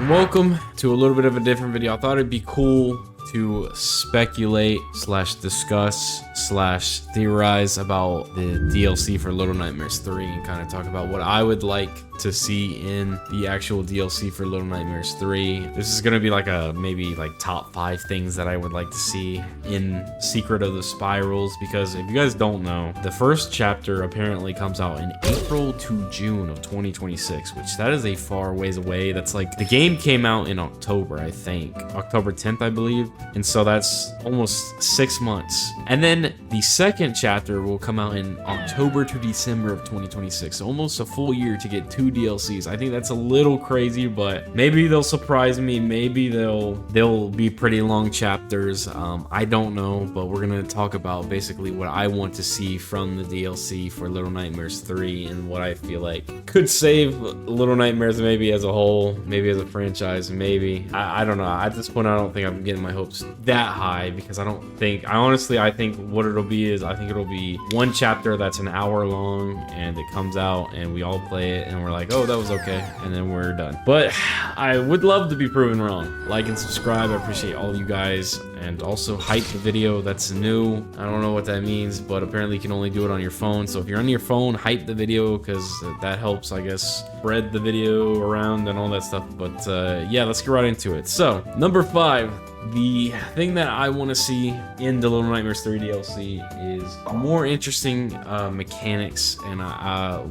Welcome to a little bit of a different video. I thought it'd be cool to speculate / discuss / theorize about the DLC for Little Nightmares 3 and kind of talk about what I would like to see in the actual DLC for Little Nightmares 3. This is gonna be like a maybe like top 5 things that I would like to see in Secret of the Spirals, because if you guys don't know, the first chapter apparently comes out in April to June of 2026, which that is a far ways away. That's like the game came out in October, I think, October 10th, I believe, and so that's almost 6 months. And then the second chapter will come out in October to December of 2026, so almost a full year to get 2 DLCs. I think that's a little crazy, but maybe they'll surprise me. Maybe they'll be pretty long chapters. I don't know, but we're gonna talk about basically what I want to see from the DLC for Little Nightmares 3 and what I feel like could save Little Nightmares maybe as a whole, maybe as a franchise, maybe. I don't know. At this point, I don't think I'm getting my hopes that high, because I think what it'll be is, I think it'll be one chapter that's an hour long and it comes out and we all play it and we're like, oh, that was okay, and then we're done. But I would love to be proven wrong. Like and subscribe. I appreciate all you guys, and also hype the video. That's new. I don't know what that means, but apparently you can only do it on your phone. So if you're on your phone, hype the video, because that helps, I guess, spread the video around and all that stuff. But yeah, let's get right into it. So number 5. The thing that I want to see in the Little Nightmares 3 DLC is more interesting mechanics, and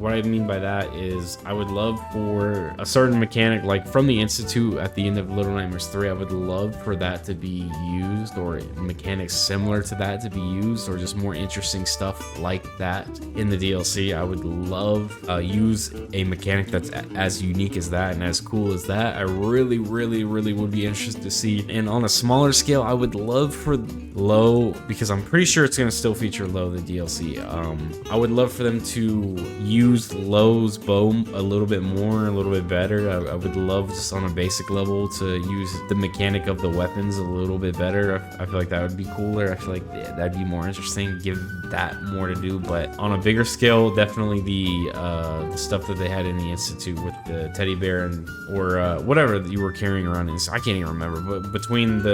what I mean by that is I would love for a certain mechanic, like from the Institute at the end of Little Nightmares 3, I would love for that to be used, or mechanics similar to that to be used, or just more interesting stuff like that in the DLC. I would love use a mechanic that's as unique as that and as cool as that. I really would be interested to see. And on a smaller scale, I would love for Low, because I'm pretty sure it's going to still feature Low, the DLC. I would love for them to use Low's bow a little bit more, a little bit better. I would love, just on a basic level, to use the mechanic of the weapons a little bit better. I feel like that would be cooler. I feel like that'd be more interesting, give that more to do. But on a bigger scale, definitely the stuff that they had in the Institute with the teddy bear or whatever that you were carrying around. I can't even remember, but between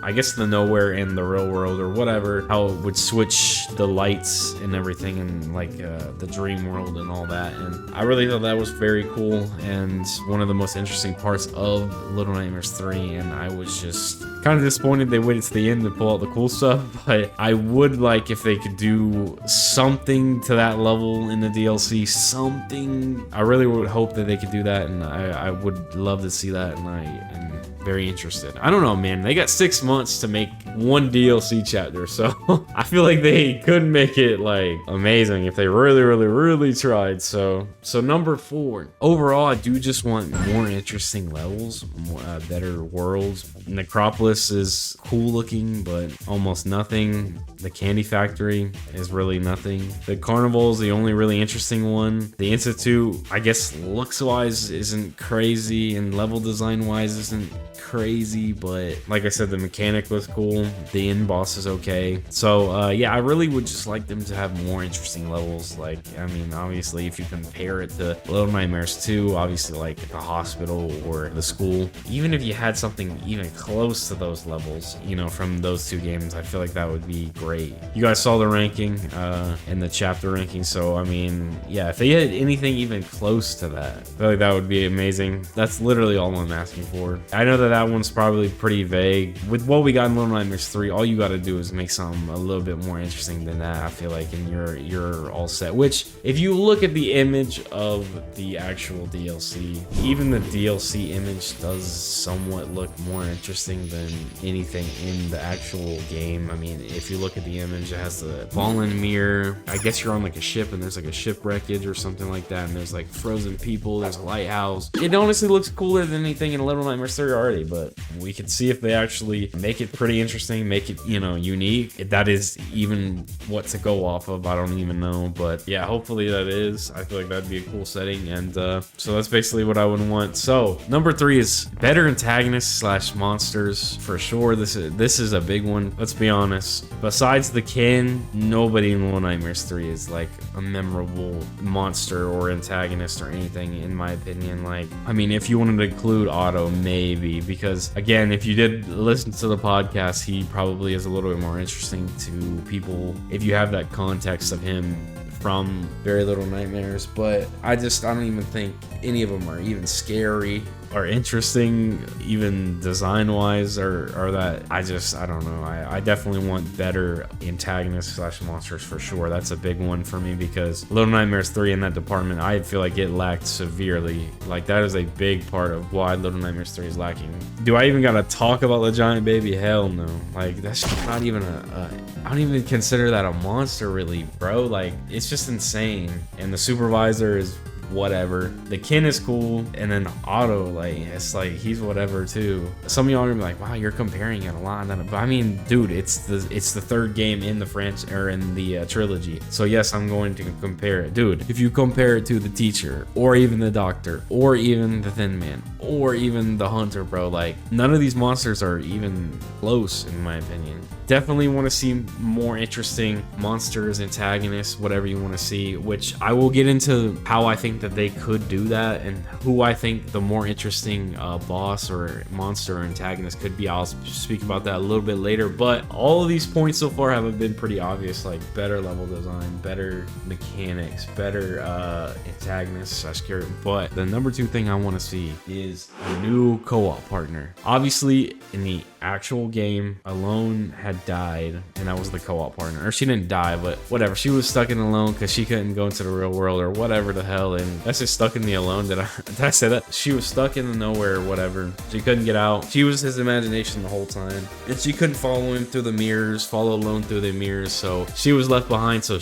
I guess the Nowhere and the Real World or whatever, how it would switch the lights and everything, and like the dream world and all that. And I really thought that was very cool and one of the most interesting parts of Little Nightmares 3. And I was just kind of disappointed they waited to the end to pull out the cool stuff, but I would like if they could do something to that level in the DLC, something. I really would hope that they could do that, and I would love to see that, and I am very interested. I don't know, man. They got 6 months to make one DLC chapter, so I feel like they could make it like amazing if they really tried. So number 4. Overall, I do just want more interesting levels, more better worlds. Necropolis is cool looking, but almost nothing. The Candy Factory is really nothing. The Carnival is the only really interesting one. The Institute, I guess, looks-wise isn't crazy, and level design-wise isn't crazy, but like I said, the mechanic was cool. The end boss is okay. So yeah, I really would just like them to have more interesting levels. Like, I mean, obviously, if you compare it to Little Nightmares 2, obviously like the hospital or the school, even if you had something even close to those levels, you know, from those 2 games, I feel like that would be great. You guys saw the ranking and the chapter ranking, so I mean, yeah, if they had anything even close to that, I feel like that would be amazing. That's literally all I'm asking for. I know that one's probably pretty vague. With what we got in Little Nightmares 3, all you got to do is make something a little bit more interesting than that, I feel like, and you're all set. Which, if you look at the image of the actual DLC, even the DLC image does somewhat look more interesting than anything in the actual game. I mean, if you look at the image, it has the fallen mirror. I guess you're on like a ship and there's like a shipwreckage or something like that, and there's like frozen people, there's a lighthouse. It honestly looks cooler than anything in Little Nightmares 3 already, but we can see if they actually make it pretty interesting, make it, you know, unique. If that is even what to go off of, I don't even know, but yeah, hopefully that is. I feel like that'd be a cool setting, and so that's basically what I would want. So number 3 is better antagonists / monsters for sure. This is a big one. Let's be honest. Besides the Kin, nobody in Little Nightmares 3 is like a memorable monster or antagonist or anything, in my opinion. Like, I mean, if you wanted to include Otto, maybe maybe, because again, if you did listen to the podcast, he probably is a little bit more interesting to people if you have that context of him from Very Little Nightmares. But I don't even think any of them are even scary or interesting, even design wise, or that I don't know. I definitely want better antagonists / monsters for sure. That's a big one for me, because Little Nightmares 3 in that department, I feel like it lacked severely. Like, that is a big part of why Little Nightmares 3 is lacking. Do I even gotta talk about the giant baby? Hell no. Like, that's not even I don't even consider that a monster really, bro. Like, it's just insane. And the supervisor is whatever. The Ken is cool, and then Otto, like, it's like he's whatever too. Some of y'all are gonna be like, wow, you're comparing it a lot. But I mean, dude, it's the third game in the franchise, or in the trilogy. So yes, I'm going to compare it, dude. If you compare it to the teacher, or even the doctor, or even the Thin Man, or even the hunter, bro, like, none of these monsters are even close in my opinion. Definitely want to see more interesting monsters, antagonists, whatever you want to see, which I will get into how I think that they could do that, and who I think the more interesting boss or monster or antagonist could be. I'll speak about that a little bit later, but all of these points so far have been pretty obvious, like better level design, better mechanics, better antagonists / character. But the number 2 thing I want to see is a new co-op partner. Obviously, in the actual game, Alone had died, and that was the co-op partner. Or she didn't die, but whatever. She was stuck in Alone because she couldn't go into the real world or whatever the hell. And that's just stuck in the Alone. Did I say that? She was stuck in the nowhere or whatever. She couldn't get out. She was his imagination the whole time, and she couldn't follow him through the mirrors, follow Alone through the mirrors. So she was left behind. So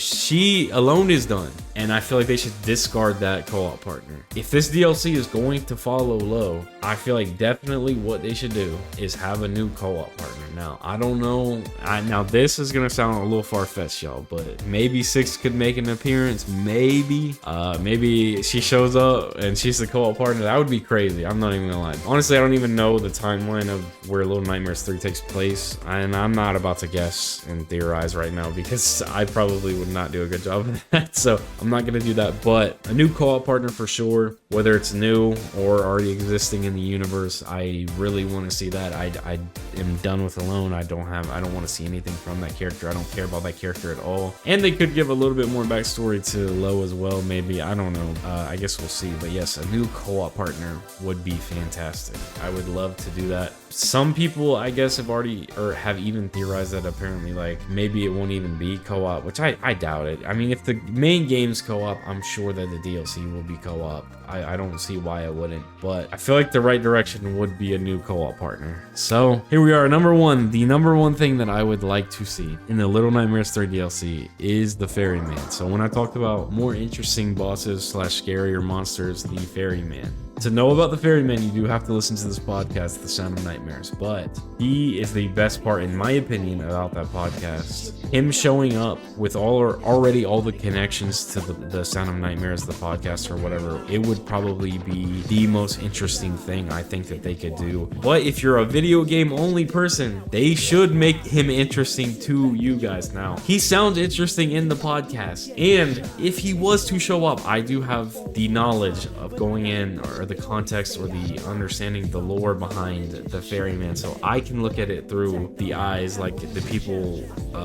Alone is done. And I feel like they should discard that co-op partner. If this DLC is going to follow Low, I feel like definitely what they should do is have a new co-op partner. Now, I don't know. Now, this is going to sound a little far-fetched, y'all, but maybe 6 could make an appearance. Maybe. Maybe she shows up and she's the co-op partner. That would be crazy. I'm not even going to lie. Honestly, I don't even know the timeline of where Little Nightmares 3 takes place. And I'm not about to guess and theorize right now, because I probably would not do a good job of that. So I'm not going to do that, but a new co-op partner for sure, whether it's new or already existing in the universe. I really want to see that. I am done with Alone. I don't want to see anything from that character. I don't care about that character at all. And they could give a little bit more backstory to Lo as well, maybe. I don't know. I guess we'll see. But yes, a new co-op partner would be fantastic. I would love to do that. Some people, I guess, have already, or have even theorized that apparently, like, maybe it won't even be co-op, which I doubt it. I mean, if the main game's co-op, I'm sure that the DLC will be co-op. I don't see why it wouldn't, but I feel like the right direction would be a new co-op partner. So here we are. Number 1, the number 1 thing that I would like to see in the Little Nightmares 3 DLC is the Ferryman. So when I talked about more interesting bosses / scarier monsters, the Ferryman. To know about the Ferryman, you do have to listen to this podcast, The Sound of Nightmares, but he is the best part, in my opinion, about that podcast. Him showing up with already all the connections to the Sound of Nightmares, the podcast, or whatever, it would probably be the most interesting thing I think that they could do. But if you're a video game only person, they should make him interesting to you guys. Now, he sounds interesting in the podcast, and if he was to show up, I do have the knowledge of going in, or the context, or the understanding the lore behind the Ferryman, so I can look at it through the eyes like the people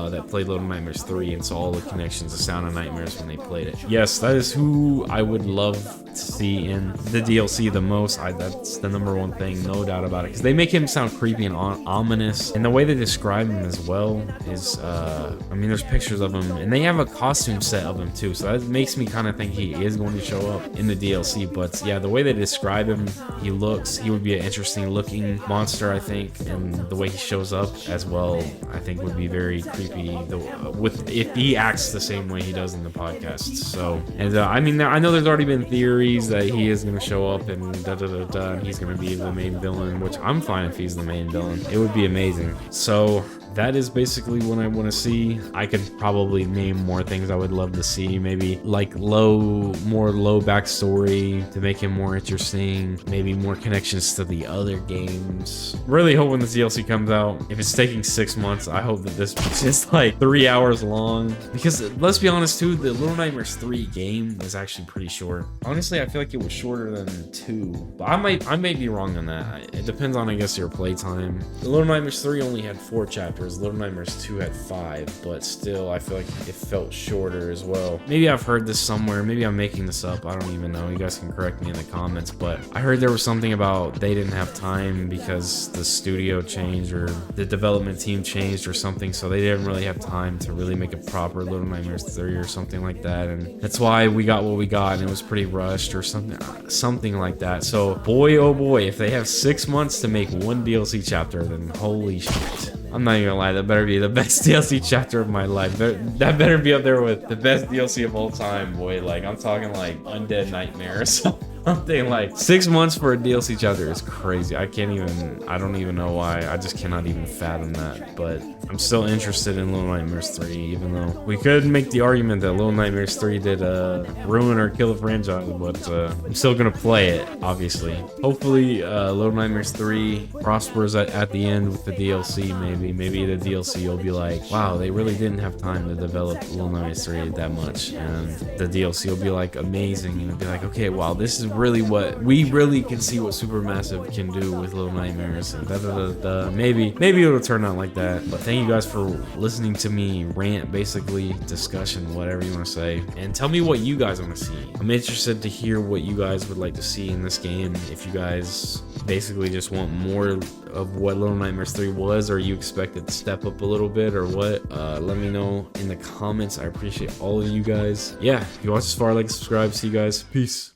that played Little Nightmares 3 and saw all the connections to Sound of Nightmares when they played it. Yes, that is who I would love to see in the DLC the most. That's the number 1 thing, no doubt about it, because they make him sound creepy and ominous, and the way they describe him as well is I mean, there's pictures of him, and they have a costume set of him too, so that makes me kind of think he is going to show up in the DLC. But yeah, the way they describe him, he would be an interesting looking monster, I think, and the way he shows up as well, I think would be very creepy, if he acts the same way he does in the podcast. So, and I mean, I know there's already been theories that he is going to show up and and he's going to be the main villain, which I'm fine if he's the main villain. It would be amazing. So that is basically what I want to see. I could probably name more things I would love to see. Maybe like more low backstory to make him more interesting. Maybe more connections to the other games. Really hope when this DLC comes out, if it's taking 6 months, I hope that this is just like 3 hours long. Because let's be honest too, the Little Nightmares 3 game was actually pretty short. Honestly, I feel like it was shorter than 2. But I may be wrong on that. It depends on, I guess, your playtime. The Little Nightmares 3 only had 4 chapters. Little Nightmares 2 had 5, but still, I feel like it felt shorter as well. Maybe I've heard this somewhere. Maybe I'm making this up. I don't even know. You guys can correct me in the comments, but I heard there was something about they didn't have time because the studio changed or the development team changed or something, so they didn't really have time to really make a proper Little Nightmares 3 or something like that, and that's why we got what we got, and it was pretty rushed or something like that. So boy, oh boy, if they have 6 months to make one DLC chapter, then holy shit. I'm not even gonna lie, that better be the best DLC chapter of my life. That better be up there with the best DLC of all time, boy. Like, I'm talking like Undead Nightmare or something. Like 6 months for a DLC chapter is crazy. I don't even know why. I just cannot even fathom that. But I'm still interested in Little Nightmares 3, even though we could make the argument that Little Nightmares 3 did ruin or kill the franchise, but I'm still gonna play it, obviously. Hopefully Little Nightmares 3 prospers at the end with the DLC. Maybe the DLC will be like, wow, they really didn't have time to develop Little Nightmares 3 that much, and the DLC will be like amazing, and it'll be like, okay, wow, this is really what we really can see what Supermassive can do with Little Nightmares, and maybe it'll turn out like that. But thank you guys for listening to me rant, basically, discussion, whatever you want to say, and tell me what you guys want to see. I'm interested to hear what you guys would like to see in this game. If you guys basically just want more of what Little Nightmares 3 was, or you expect it to step up a little bit, or what, let me know in the comments. I appreciate all of you guys. Yeah, if you watch this far, like, subscribe. See you guys. Peace.